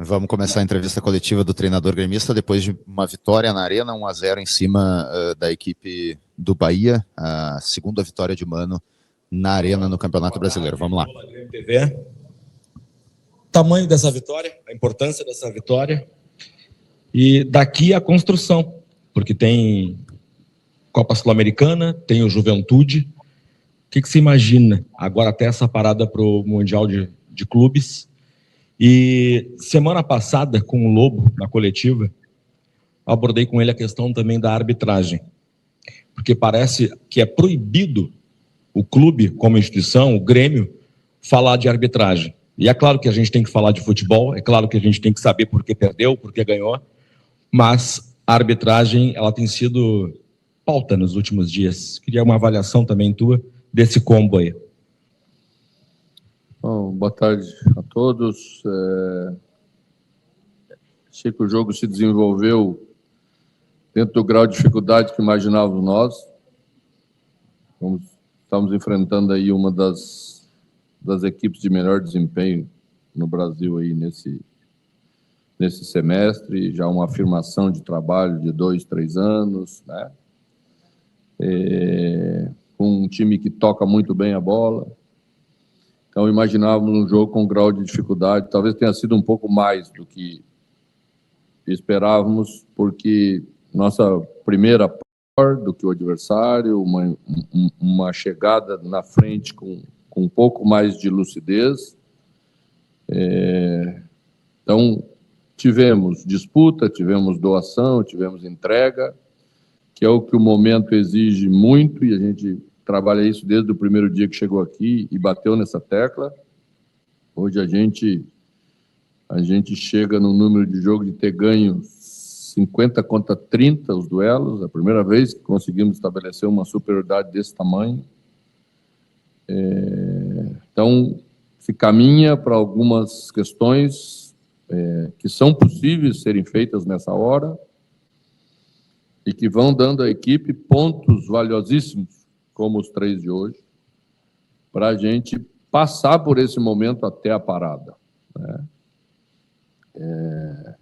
Vamos começar a entrevista coletiva do treinador gremista depois de uma vitória na Arena, 1-0 em cima da equipe do Bahia, a segunda vitória de Mano na Arena no Campeonato Brasileiro. Vamos lá. Tamanho dessa vitória, a importância dessa vitória e daqui a construção, porque tem Copa Sul-Americana, tem o Juventude. O que você imagina agora até essa parada para o Mundial de Clubes? E semana passada, com o Lobo, na coletiva, abordei com ele a questão também da arbitragem. Porque parece que é proibido o clube, como instituição, o Grêmio, falar de arbitragem. E é claro que a gente tem que falar de futebol, é claro que a gente tem que saber por que perdeu, por que ganhou, mas a arbitragem, ela tem sido pauta nos últimos dias. Queria uma avaliação também tua desse combo aí. Bom, boa tarde a todos. Achei que o jogo se desenvolveu dentro do grau de dificuldade que imaginávamos nós. Estamos enfrentando aí uma das equipes de melhor desempenho no Brasil aí nesse semestre, já uma afirmação de trabalho de 2, 3 anos, né? Com um time que toca muito bem a bola. Então, imaginávamos um jogo com um grau de dificuldade, talvez tenha sido um pouco mais do que esperávamos, porque nossa primeira do que o adversário, uma chegada na frente com um pouco mais de lucidez. Então, tivemos disputa, tivemos doação, tivemos entrega, que é o que o momento exige muito, e a gente trabalha isso desde o primeiro dia que chegou aqui e bateu nessa tecla. Hoje a gente chega no número de jogo de ter ganho 50 contra 30 os duelos, a primeira vez que conseguimos estabelecer uma superioridade desse tamanho. Então, se caminha para algumas questões que são possíveis serem feitas nessa hora e que vão dando à equipe pontos valiosíssimos, como os 3 de hoje, para a gente passar por esse momento até a parada, né?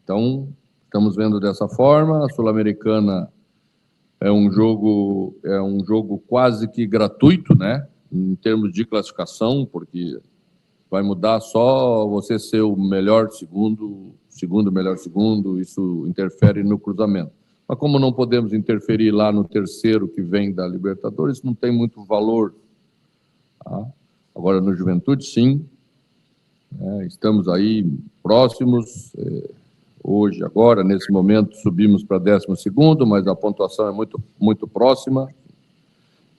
Então, estamos vendo dessa forma. A Sul-Americana é um jogo quase que gratuito, né? Em termos de classificação, porque vai mudar só você ser o melhor segundo melhor segundo, isso interfere no cruzamento. Mas como não podemos interferir lá no terceiro que vem da Libertadores, não tem muito valor, tá? Agora, no Juventude, sim. Estamos aí próximos. Hoje, agora, nesse momento, subimos para 12º, mas a pontuação é muito, muito próxima.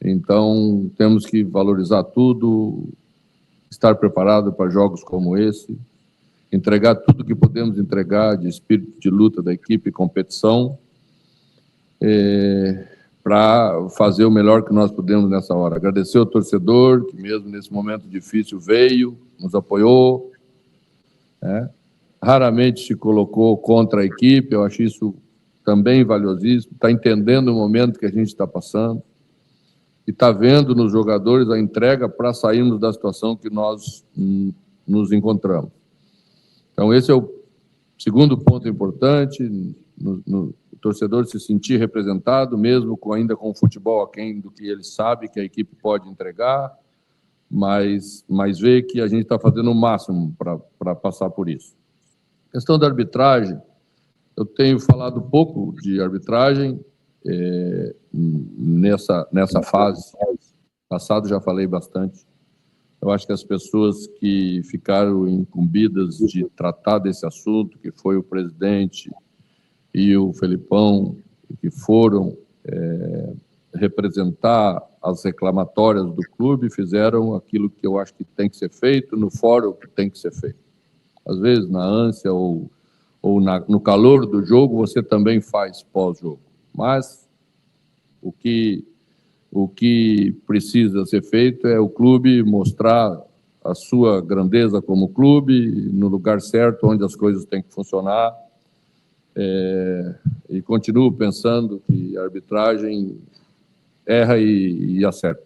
Então, temos que valorizar tudo, estar preparado para jogos como esse, entregar tudo que podemos entregar de espírito de luta da equipe e competição, para fazer o melhor que nós podemos nessa hora. Agradecer ao torcedor, que mesmo nesse momento difícil veio, nos apoiou, né? Raramente se colocou contra a equipe, eu acho isso também valiosíssimo, está entendendo o momento que a gente está passando e está vendo nos jogadores a entrega para sairmos da situação que nós nos encontramos. Então, esse é o segundo ponto importante, o torcedor se sentir representado, mesmo ainda com o futebol aquém do que ele sabe que a equipe pode entregar, mas ver que a gente está fazendo o máximo para passar por isso. Questão da arbitragem, eu tenho falado pouco de arbitragem nessa fase. Passado já falei bastante. Eu acho que as pessoas que ficaram incumbidas de tratar desse assunto, que foi o presidente e o Felipão, que foram representar as reclamatórias do clube, fizeram aquilo que eu acho que tem que ser feito, no fórum que tem que ser feito. Às vezes, na ânsia ou no calor do jogo, você também faz pós-jogo. Mas o que precisa ser feito é o clube mostrar a sua grandeza como clube, no lugar certo, onde as coisas têm que funcionar. E continuo pensando que a arbitragem erra e acerta.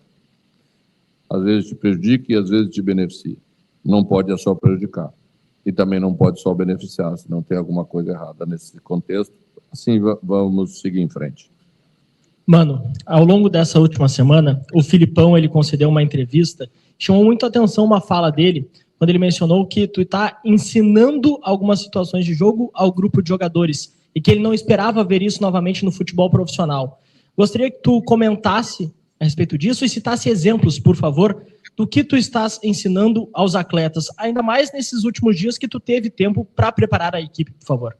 Às vezes te prejudica e às vezes te beneficia. Não pode só prejudicar. e também não pode só beneficiar, se não tem alguma coisa errada nesse contexto. Assim, vamos seguir em frente. Mano, ao longo dessa última semana, o Filipão, ele concedeu uma entrevista, chamou muito a atenção uma fala dele, quando ele mencionou que tu está ensinando algumas situações de jogo ao grupo de jogadores, e que ele não esperava ver isso novamente no futebol profissional. Gostaria que tu comentasse a respeito disso e citasse exemplos, por favor, do que tu estás ensinando aos atletas, ainda mais nesses últimos dias que tu teve tempo para preparar a equipe, por favor.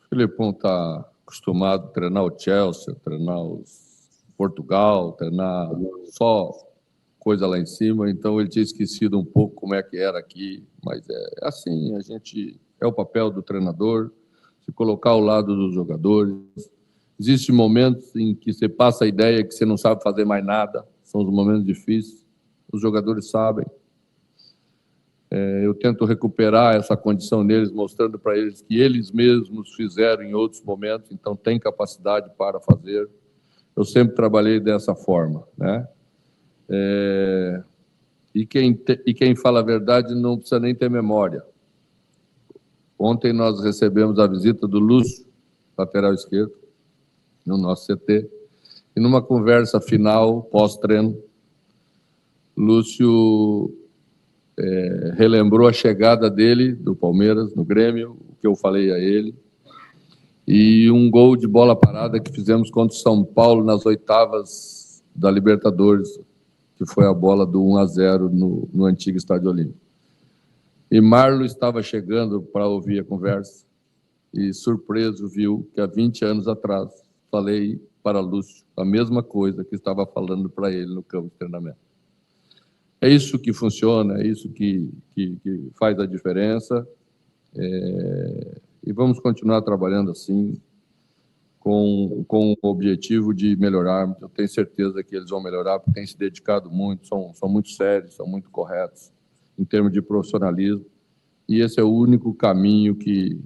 O Filipão está acostumado a treinar o Chelsea, treinar o Portugal, treinar só coisa lá em cima, então ele tinha esquecido um pouco como é que era aqui, mas é assim, é o papel do treinador, se colocar ao lado dos jogadores. Existem momentos em que você passa a ideia que você não sabe fazer mais nada, são os momentos difíceis, os jogadores sabem. Eu tento recuperar essa condição neles, mostrando para eles que eles mesmos fizeram em outros momentos, então tem capacidade para fazer. Eu sempre trabalhei dessa forma, né? E quem fala a verdade não precisa nem ter memória. Ontem nós recebemos a visita do Lúcio, lateral esquerdo, no nosso CT, e numa conversa final, pós-treino, Lúcio relembrou a chegada dele, do Palmeiras, no Grêmio, o que eu falei a ele, e um gol de bola parada que fizemos contra o São Paulo nas oitavas da Libertadores, que foi a bola do 1-0 no antigo Estádio Olímpico. E Marlon estava chegando para ouvir a conversa e, surpreso, viu que há 20 anos atrás falei para Lúcio a mesma coisa que estava falando para ele no campo de treinamento. É isso que funciona, é isso que faz a diferença, e vamos continuar trabalhando assim, com o objetivo de melhorar. Eu tenho certeza que eles vão melhorar, porque têm se dedicado muito, são muito sérios, são muito corretos em termos de profissionalismo, e esse é o único caminho que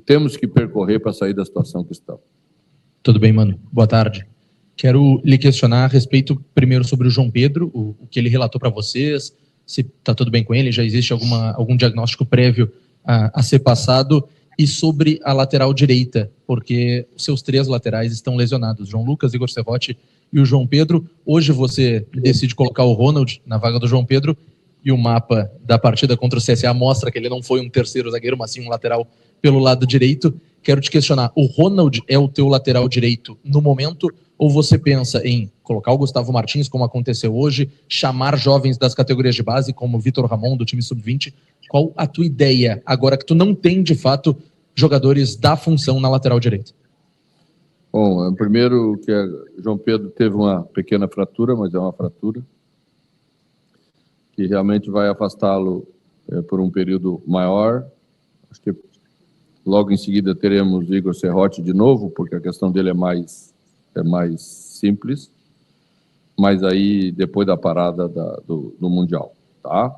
temos que percorrer para sair da situação que estamos. Tudo bem, mano. Boa tarde. Quero lhe questionar a respeito, primeiro, sobre o João Pedro, o que ele relatou para vocês, se está tudo bem com ele, já existe algum diagnóstico prévio a ser passado, e sobre a lateral direita, porque os seus 3 laterais estão lesionados, João Lucas, Igor Serrote e o João Pedro. Hoje você decide colocar o Ronald na vaga do João Pedro, e o mapa da partida contra o CSA mostra que ele não foi um terceiro zagueiro, mas sim um lateral pelo lado direito. Quero te questionar, o Ronald é o teu lateral direito no momento, ou você pensa em colocar o Gustavo Martins, como aconteceu hoje, chamar jovens das categorias de base, como o Vitor Ramon, do time sub-20? Qual a tua ideia, agora que tu não tem, de fato, jogadores da função na lateral direita? Bom, primeiro que João Pedro teve uma pequena fratura, mas é uma fratura que realmente vai afastá-lo por um período maior. Acho que logo em seguida teremos Igor Serrote de novo, porque a questão dele é mais simples, mas aí depois da parada do Mundial, tá?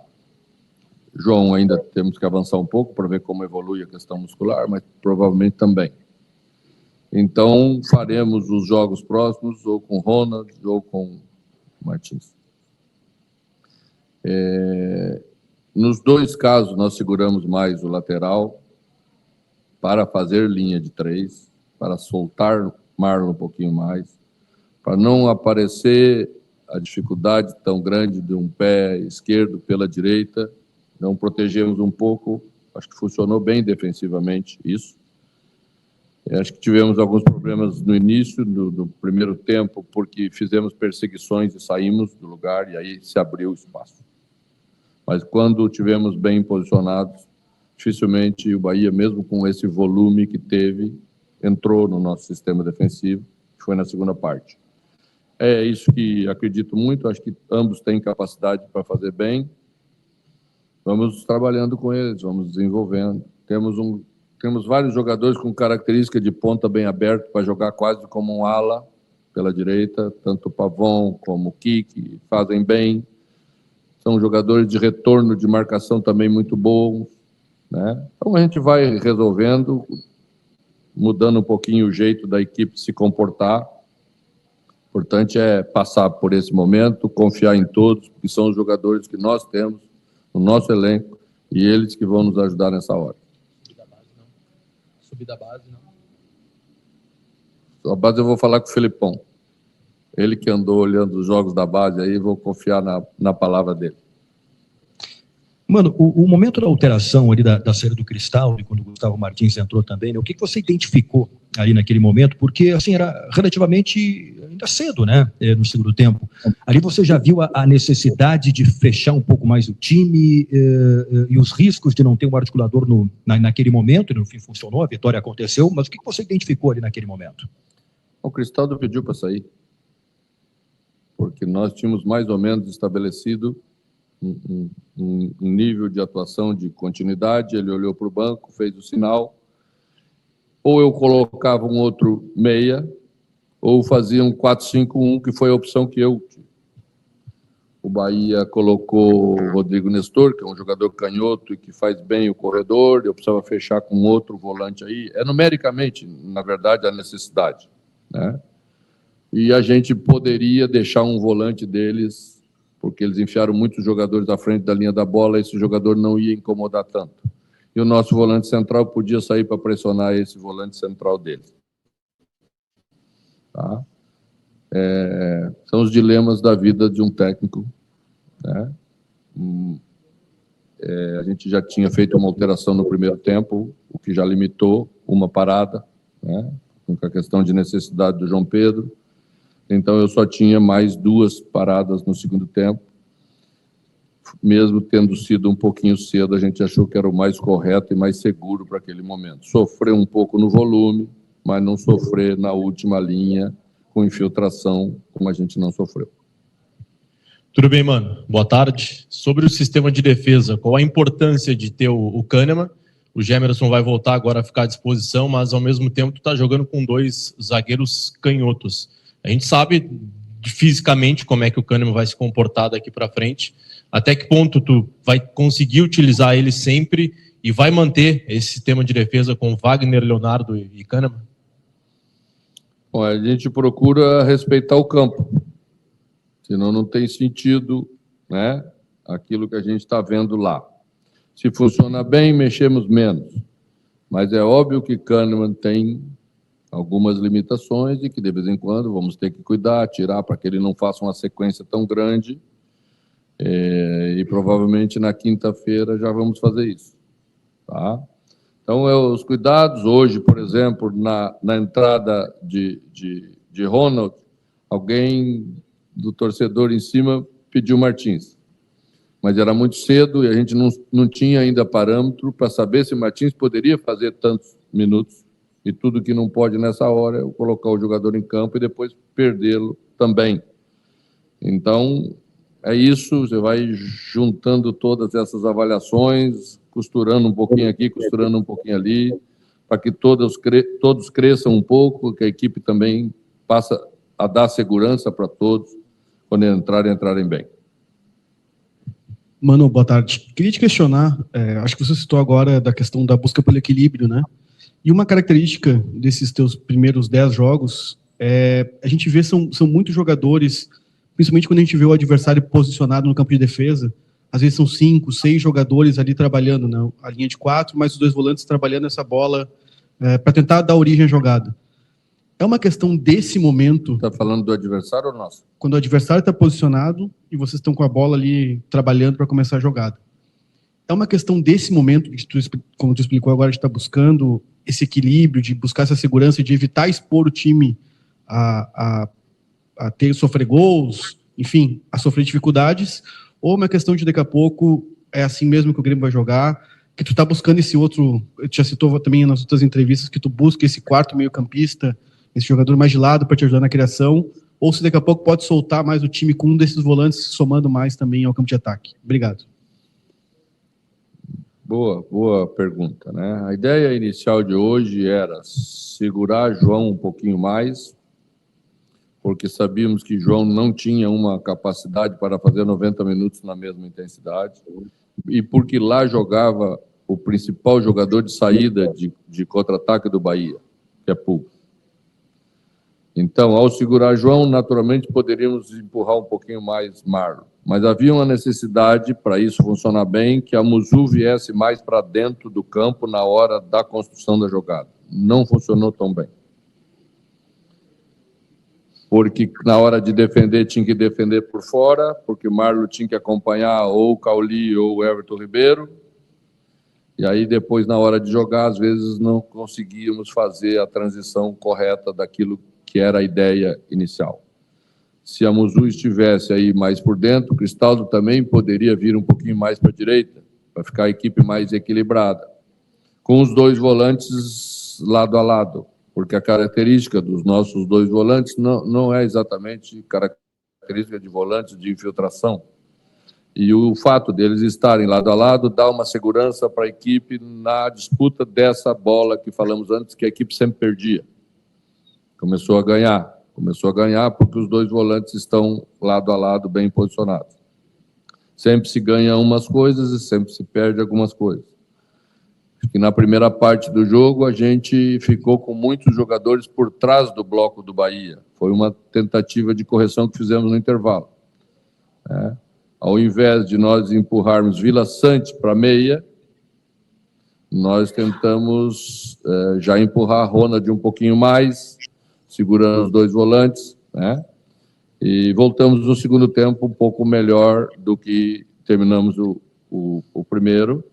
João, ainda temos que avançar um pouco para ver como evolui a questão muscular, mas provavelmente também. Então, faremos os jogos próximos ou com Ronald ou com Martins. Nos 2 casos, nós seguramos mais o lateral para fazer linha de 3, para soltar Marlon um pouquinho mais, para não aparecer a dificuldade tão grande de um pé esquerdo pela direita. Não protegemos um pouco, acho que funcionou bem defensivamente isso. Acho que tivemos alguns problemas no início do primeiro tempo, porque fizemos perseguições e saímos do lugar, e aí se abriu o espaço. Mas quando tivemos bem posicionados, dificilmente o Bahia, mesmo com esse volume que teve, entrou no nosso sistema defensivo, que foi na segunda parte. É isso que acredito muito, acho que ambos têm capacidade para fazer bem. Vamos trabalhando com eles, vamos desenvolvendo. Temos vários jogadores com característica de ponta bem aberto para jogar quase como um ala pela direita, tanto o Pavon como o Kiki fazem bem. São jogadores de retorno de marcação também muito bons, né? Então a gente vai resolvendo, mudando um pouquinho o jeito da equipe se comportar, importante é passar por esse momento, confiar em todos, que são os jogadores que nós temos no nosso elenco e eles que vão nos ajudar nessa hora. Subir da base, não. A base eu vou falar com o Felipão. Ele que andou olhando os jogos da base aí, vou confiar na palavra dele. Mano, o momento da alteração ali da saída do Cristal, e quando o Gustavo Martins entrou também, né, o que você identificou ali naquele momento? Porque, assim, era relativamente ainda cedo, né, no segundo tempo. Ali você já viu a necessidade de fechar um pouco mais o time e os riscos de não ter um articulador naquele momento, e no fim funcionou, a vitória aconteceu, mas o que você identificou ali naquele momento? O Cristaldo pediu para sair, porque nós tínhamos mais ou menos estabelecido um nível de atuação de continuidade. Ele olhou para o banco, fez o sinal, ou eu colocava um outro meia, ou fazia um 4-5-1, que foi a opção que eu tive. O Bahia colocou o Rodrigo Nestor, que é um jogador canhoto e que faz bem o corredor, eu precisava fechar com outro volante aí. É numericamente, na verdade, a necessidade, né? E a gente poderia deixar um volante deles, porque eles enfiaram muitos jogadores à frente da linha da bola, esse jogador não ia incomodar tanto. E o nosso volante central podia sair para pressionar esse volante central deles. Tá? São os dilemas da vida de um técnico, né? A gente já tinha feito uma alteração no primeiro tempo, o que já limitou uma parada, né? Com a questão de necessidade do João Pedro. Então, eu só tinha mais 2 paradas no segundo tempo. Mesmo tendo sido um pouquinho cedo, a gente achou que era o mais correto e mais seguro para aquele momento. Sofrer um pouco no volume, mas não sofrer na última linha com infiltração, como a gente não sofreu. Tudo bem, mano? Boa tarde. Sobre o sistema de defesa, qual a importância de ter o Kahneman? O Gemerson vai voltar agora a ficar à disposição, mas ao mesmo tempo tu tá jogando com 2 zagueiros canhotos. A gente sabe fisicamente como é que o Kahneman vai se comportar daqui para frente. Até que ponto tu vai conseguir utilizar ele sempre e vai manter esse sistema de defesa com Wagner, Leonardo e Kahneman? Bom, a gente procura respeitar o campo, senão não tem sentido, né, aquilo que a gente está vendo lá. Se funciona bem, mexemos menos. Mas é óbvio que Kahneman tem algumas limitações e que de vez em quando vamos ter que cuidar, tirar para que ele não faça uma sequência tão grande. E provavelmente na quinta-feira já vamos fazer isso. Tá? Então, os cuidados. Hoje, por exemplo, na entrada de Ronald, alguém do torcedor em cima pediu Martins. Mas era muito cedo e a gente não tinha ainda parâmetro para saber se Martins poderia fazer tantos minutos. E tudo que não pode nessa hora é colocar o jogador em campo e depois perdê-lo também. Então, é isso, você vai juntando todas essas avaliações, costurando um pouquinho aqui, costurando um pouquinho ali, para que todos cresçam um pouco, que a equipe também passe a dar segurança para todos, quando entrarem bem. Mano, boa tarde. Queria te questionar, acho que você citou agora da questão da busca pelo equilíbrio, né? E uma característica desses teus primeiros 10 jogos, a gente vê são muitos jogadores, principalmente quando a gente vê o adversário posicionado no campo de defesa, às vezes são 5, 6 jogadores ali trabalhando, né? A linha de 4, mais os 2 volantes trabalhando essa bola para tentar dar origem à jogada. É uma questão desse momento... Está falando do adversário ou nosso? Quando o adversário está posicionado e vocês estão com a bola ali trabalhando para começar a jogada. É uma questão desse momento, que como tu explicou agora, a gente está buscando esse equilíbrio, de buscar essa segurança, de evitar expor o time a sofrer gols, enfim, a sofrer dificuldades, ou uma questão de daqui a pouco é assim mesmo que o Grêmio vai jogar, que tu está buscando esse outro, tu já citou também nas outras entrevistas, que tu busca esse quarto meio-campista, esse jogador mais de lado para te ajudar na criação, ou se daqui a pouco pode soltar mais o time com um desses volantes, somando mais também ao campo de ataque. Obrigado. Boa pergunta, né? A ideia inicial de hoje era segurar João um pouquinho mais, porque sabíamos que João não tinha uma capacidade para fazer 90 minutos na mesma intensidade, e porque lá jogava o principal jogador de saída de contra-ataque do Bahia, que é Pulga. Então, ao segurar João, naturalmente poderíamos empurrar um pouquinho mais Marlon. Mas havia uma necessidade, para isso funcionar bem, que a Muzu viesse mais para dentro do campo na hora da construção da jogada. Não funcionou tão bem. Porque na hora de defender, tinha que defender por fora, porque o Marlon tinha que acompanhar ou o Cauli ou o Everton Ribeiro. E aí, depois, na hora de jogar, às vezes não conseguíamos fazer a transição correta daquilo que era a ideia inicial. Se a Muzu estivesse aí mais por dentro, o Cristaldo também poderia vir um pouquinho mais para a direita, para ficar a equipe mais equilibrada, com os dois volantes lado a lado, porque a característica dos nossos dois volantes não é exatamente característica de volantes de infiltração. E o fato deles estarem lado a lado dá uma segurança para a equipe na disputa dessa bola que falamos antes, que a equipe sempre perdia. Começou a ganhar porque os dois volantes estão lado a lado, bem posicionados. Sempre se ganha umas coisas e sempre se perde algumas coisas. Acho que na primeira parte do jogo a gente ficou com muitos jogadores por trás do bloco do Bahia. Foi uma tentativa de correção que fizemos no intervalo. Ao invés de nós empurrarmos Vila Sante para meia, nós tentamos já empurrar a Ronald um pouquinho mais, segurando os dois volantes, né? E voltamos no segundo tempo um pouco melhor do que terminamos o primeiro.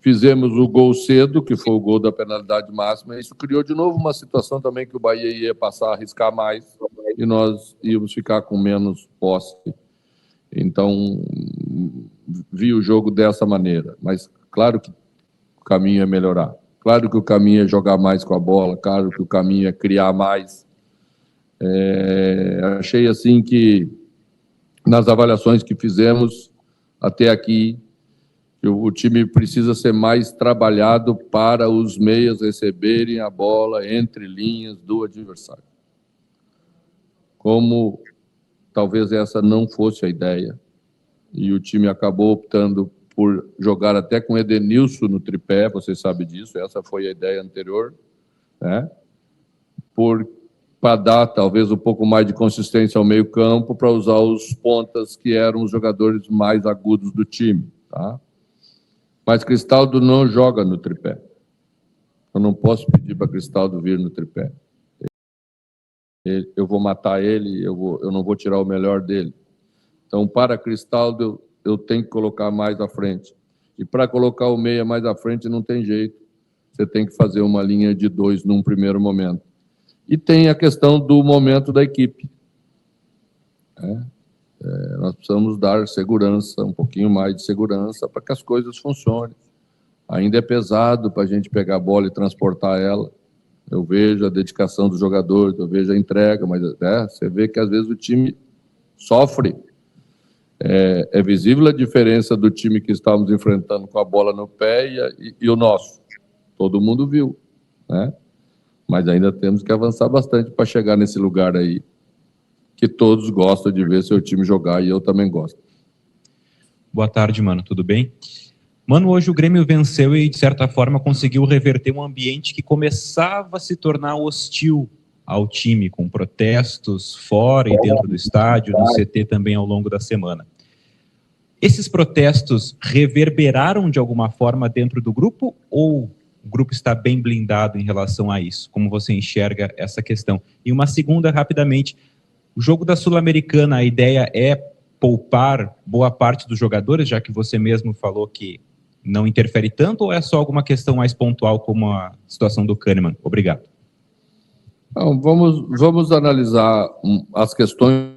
Fizemos o gol cedo, que foi o gol da penalidade máxima. Isso criou de novo uma situação também que o Bahia ia passar a arriscar mais e nós íamos ficar com menos posse. Então, vi o jogo dessa maneira. Mas claro que o caminho é melhorar. Claro que o caminho é jogar mais com a bola. Claro que o caminho é criar mais. Achei assim que nas avaliações que fizemos até aqui, o time precisa ser mais trabalhado para os meias receberem a bola entre linhas do adversário. Como talvez essa não fosse a ideia, e o time acabou optando por jogar até com Edenilson no tripé, você sabe disso, essa foi a ideia anterior, né? Para dar talvez um pouco mais de consistência ao meio campo, para usar os pontas que eram os jogadores mais agudos do time, tá? Mas Cristaldo não joga no tripé. Eu não posso pedir para Cristaldo vir no tripé. Eu vou matar ele, eu não vou tirar o melhor dele. Então, para Cristaldo, eu tenho que colocar mais à frente. E para colocar o meia mais à frente, não tem jeito. Você tem que fazer uma linha de 2 num primeiro momento. E tem a questão do momento da equipe. Nós precisamos dar segurança, um pouquinho mais de segurança, para que as coisas funcionem. Ainda é pesado para a gente pegar a bola e transportar ela. Eu vejo a dedicação dos jogadores, eu vejo a entrega, mas você vê que às vezes o time sofre. É visível a diferença do time que estávamos enfrentando com a bola no pé e o nosso. Todo mundo viu, né? Mas ainda temos que avançar bastante para chegar nesse lugar aí, que todos gostam de ver seu time jogar, e eu também gosto. Boa tarde, mano, tudo bem? Mano, hoje o Grêmio venceu e, de certa forma, conseguiu reverter um ambiente que começava a se tornar hostil ao time, com protestos fora e dentro do estádio, no CT também ao longo da semana. Esses protestos reverberaram de alguma forma dentro do grupo ou o grupo está bem blindado em relação a isso? Como você enxerga essa questão? E uma segunda, rapidamente, o jogo da Sul-Americana, a ideia é poupar boa parte dos jogadores, já que você mesmo falou que não interfere tanto, ou é só alguma questão mais pontual, como a situação do Kahneman? Obrigado. Não, vamos analisar as questões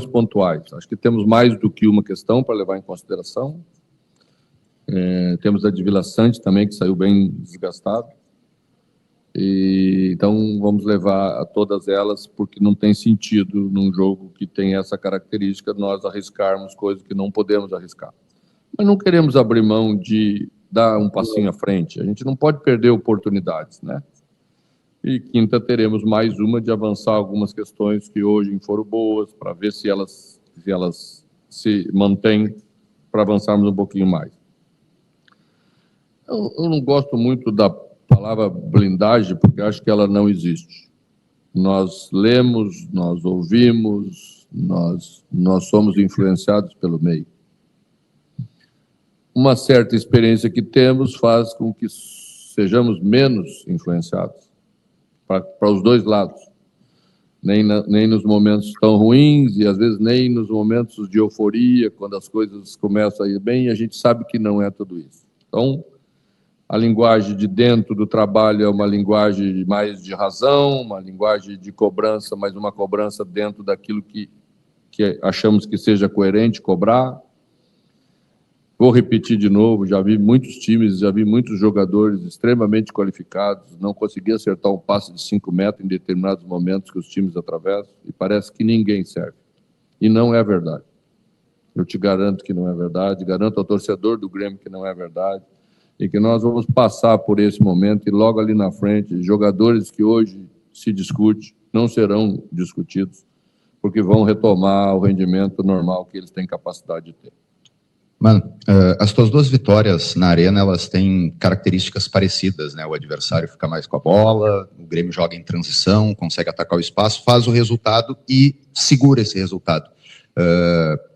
pontuais. Acho que temos mais do que uma questão para levar em consideração. Temos a de Vila Sante também, que saiu bem desgastado. Então, vamos levar a todas elas, porque não tem sentido num jogo que tem essa característica nós arriscarmos coisas que não podemos arriscar. Mas não queremos abrir mão de dar um passinho à frente. A gente não pode perder oportunidades, né? E quinta teremos mais uma de avançar algumas questões que hoje foram boas, para ver se elas se mantêm, para avançarmos um pouquinho mais. Eu não gosto muito da palavra blindagem, porque acho que ela não existe. nós lemos, nós ouvimos, nós somos influenciados pelo meio. Uma certa experiência que temos faz com que sejamos menos influenciados para os dois lados. Nem nos momentos tão ruins e, às vezes, nem nos momentos de euforia, quando as coisas começam a ir bem, e a gente sabe que não é tudo isso. Então, a linguagem de dentro do trabalho é uma linguagem mais de razão, uma linguagem de cobrança, mas uma cobrança dentro daquilo que achamos que seja coerente cobrar. Vou repetir de novo, já vi muitos times, já vi muitos jogadores extremamente qualificados, não conseguir acertar um passe de 5 metros em determinados momentos que os times atravessam, e parece que ninguém serve. E não é verdade. Eu te garanto que não é verdade, garanto ao torcedor do Grêmio que não é verdade, e que nós vamos passar por esse momento, e logo ali na frente, jogadores que hoje se discute, não serão discutidos, porque vão retomar o rendimento normal que eles têm capacidade de ter. Mano, as tuas duas vitórias na Arena, elas têm características parecidas, né? O adversário fica mais com a bola, o Grêmio joga em transição, consegue atacar o espaço, faz o resultado e segura esse resultado.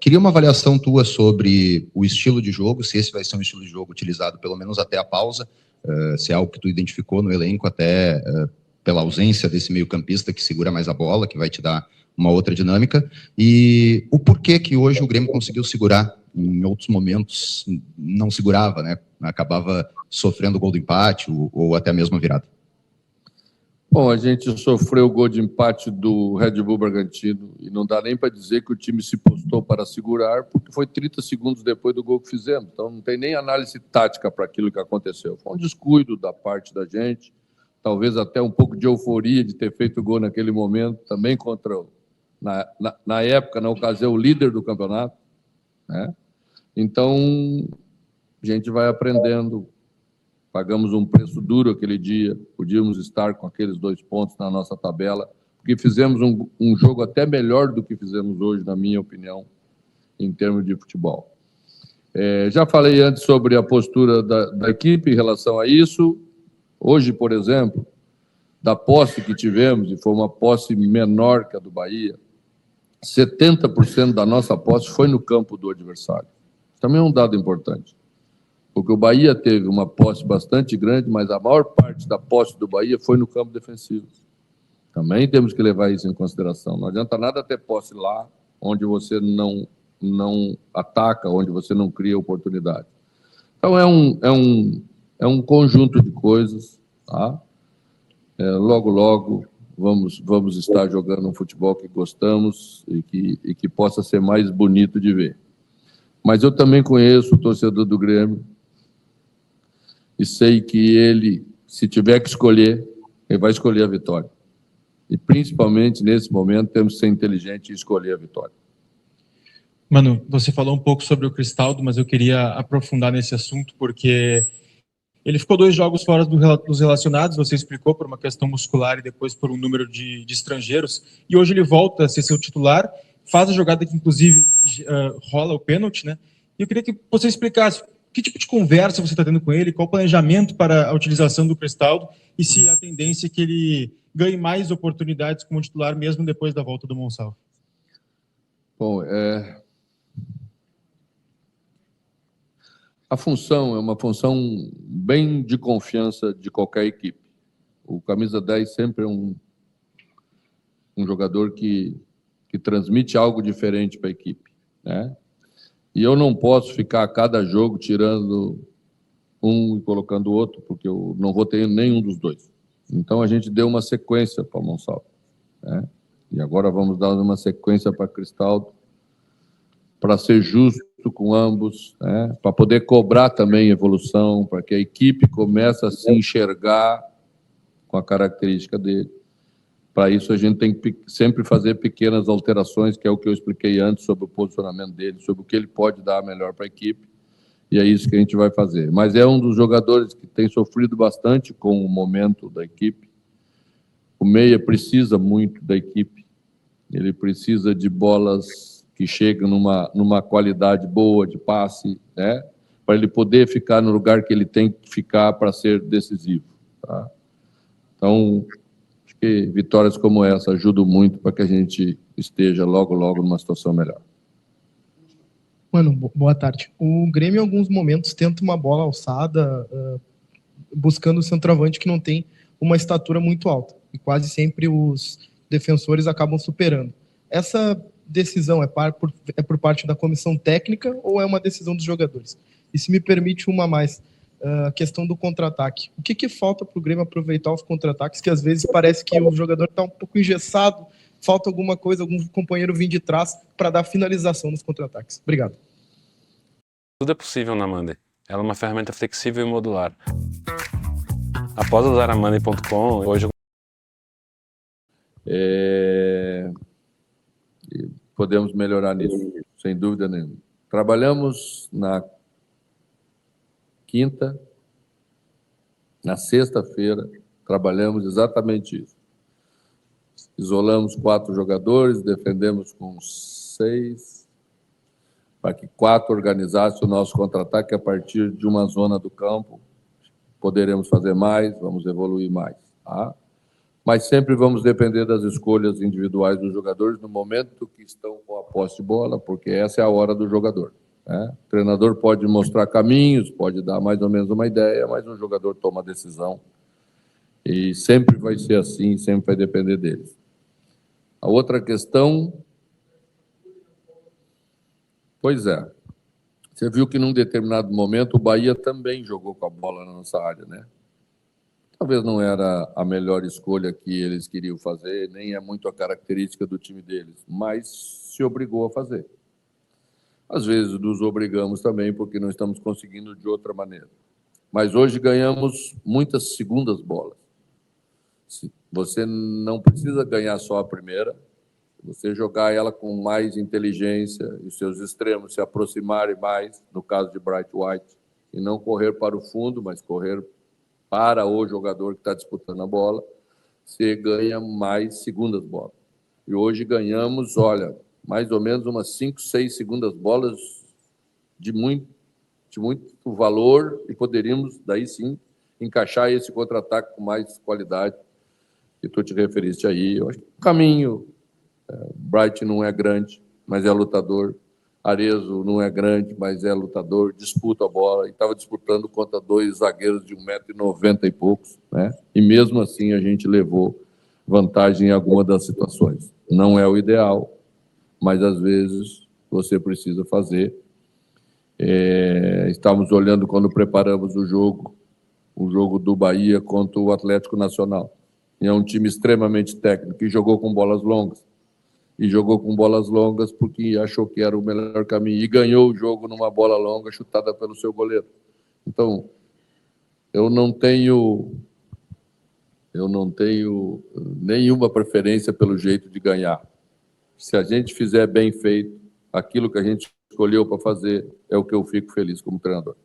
Queria uma avaliação tua sobre o estilo de jogo, se esse vai ser um estilo de jogo utilizado pelo menos até a pausa, se é algo que tu identificou no elenco, até pela ausência desse meio-campista que segura mais a bola, que vai te dar uma outra dinâmica, e o porquê que hoje o Grêmio conseguiu segurar. Em outros momentos não segurava, né? Acabava sofrendo gol do empate ou até mesmo a virada. Bom, a gente sofreu o gol de empate do Red Bull Bragantino e não dá nem para dizer que o time se postou para segurar, porque foi 30 segundos depois do gol que fizemos. Então não tem nem análise tática para aquilo que aconteceu. Foi um descuido da parte da gente, talvez até um pouco de euforia de ter feito o gol naquele momento, também contra, na época, na ocasião, o líder do campeonato, né? Então, a gente vai aprendendo, pagamos um preço duro aquele dia, podíamos estar com aqueles 2 pontos na nossa tabela, porque fizemos um jogo até melhor do que fizemos hoje, na minha opinião, em termos de futebol. Já falei antes sobre a postura da equipe em relação a isso. Hoje, por exemplo, da posse que tivemos, e foi uma posse menor que a do Bahia, 70% da nossa posse foi no campo do adversário. Também é um dado importante, porque o Bahia teve uma posse bastante grande, mas a maior parte da posse do Bahia foi no campo defensivo. Também temos que levar isso em consideração. Não adianta nada ter posse lá, onde você não ataca, onde você não cria oportunidade. Então, é um conjunto de coisas, tá? Logo, vamos estar jogando um futebol que gostamos e que possa ser mais bonito de ver. Mas eu também conheço o torcedor do Grêmio e sei que ele, se tiver que escolher, ele vai escolher a vitória. E, principalmente, nesse momento, temos que ser inteligentes e escolher a vitória. Mano, você falou um pouco sobre o Cristaldo, mas eu queria aprofundar nesse assunto, porque ele ficou 2 jogos fora dos relacionados, você explicou, por uma questão muscular e depois por um número de estrangeiros, e hoje ele volta a ser seu titular, faz a jogada que, inclusive, rola o pênalti, né? E eu queria que você explicasse que tipo de conversa você está tendo com ele, qual o planejamento para a utilização do Cristaldo e se a tendência é que ele ganhe mais oportunidades como titular mesmo depois da volta do Monsalvo. Bom, a função é uma função bem de confiança de qualquer equipe. O camisa 10 sempre é um jogador que transmite algo diferente para a equipe, né? E eu não posso ficar a cada jogo tirando um e colocando o outro, porque eu não vou ter nenhum dos dois. Então, a gente deu uma sequência para o Monsalvo, né? E agora vamos dar uma sequência para Cristaldo, para ser justo com ambos, né? Para poder cobrar também evolução, para que a equipe comece a se enxergar com a característica dele. Para isso, a gente tem que sempre fazer pequenas alterações, que é o que eu expliquei antes sobre o posicionamento dele, sobre o que ele pode dar melhor para a equipe, e é isso que a gente vai fazer. Mas é um dos jogadores que tem sofrido bastante com o momento da equipe. O meia precisa muito da equipe, ele precisa de bolas que chegam numa qualidade boa de passe, né? Para ele poder ficar no lugar que ele tem que ficar para ser decisivo, tá? Então, Acho que vitórias como essa ajudam muito para que a gente esteja logo, logo numa situação melhor. Mano, boa tarde. O Grêmio, em alguns momentos, tenta uma bola alçada, buscando o centroavante que não tem uma estatura muito alta. E quase sempre os defensores acabam superando. Essa decisão é por parte da comissão técnica ou é uma decisão dos jogadores? E se me permite uma mais, a questão do contra-ataque. O que falta para o Grêmio aproveitar os contra-ataques, que às vezes parece que o jogador está um pouco engessado, falta alguma coisa, algum companheiro vir de trás para dar finalização nos contra-ataques? Obrigado. Tudo é possível na Monday. Ela é uma ferramenta flexível e modular. Após usar a Monday.com, hoje podemos melhorar nisso, sem dúvida nenhuma. Trabalhamos na quinta, na sexta-feira, trabalhamos exatamente isso. Isolamos 4 jogadores, defendemos com 6, para que 4 organizassem o nosso contra-ataque a partir de uma zona do campo. Poderemos fazer mais, vamos evoluir mais. Tá? Mas sempre vamos depender das escolhas individuais dos jogadores no momento que estão com a posse de bola, porque essa é a hora do jogador. Né? O treinador pode mostrar caminhos, pode dar mais ou menos uma ideia, mas o jogador toma a decisão. E sempre vai ser assim, sempre vai depender deles. A outra questão... Pois é. Você viu que num determinado momento o Bahia também jogou com a bola na nossa área, né? Talvez não era a melhor escolha que eles queriam fazer, nem é muito a característica do time deles, mas se obrigou a fazer. Às vezes nos obrigamos também porque não estamos conseguindo de outra maneira. Mas hoje ganhamos muitas segundas bolas. Você não precisa ganhar só a primeira, você jogar ela com mais inteligência e os seus extremos se aproximarem mais, no caso de Bright White, e não correr para o fundo, mas correr para o jogador que está disputando a bola, você ganha mais segundas bolas. E hoje ganhamos, olha, mais ou menos umas 5, 6 segundas bolas de muito valor e poderíamos, daí sim, encaixar esse contra-ataque com mais qualidade que tu te referiste aí. Eu acho que o caminho... Bright não é grande, mas é lutador. Arezzo não é grande, mas é lutador, disputa a bola. E estava disputando contra 2 zagueiros de 1,90 m e poucos, né? E mesmo assim a gente levou vantagem em alguma das situações. Não é o ideal, mas às vezes você precisa fazer. Estávamos olhando quando preparamos o jogo do Bahia contra o Atlético Nacional. E é um time extremamente técnico que jogou com bolas longas. E jogou com bolas longas porque achou que era o melhor caminho. E ganhou o jogo numa bola longa chutada pelo seu goleiro. Então, eu não tenho nenhuma preferência pelo jeito de ganhar. Se a gente fizer bem feito, aquilo que a gente escolheu para fazer, é o que eu fico feliz como treinador.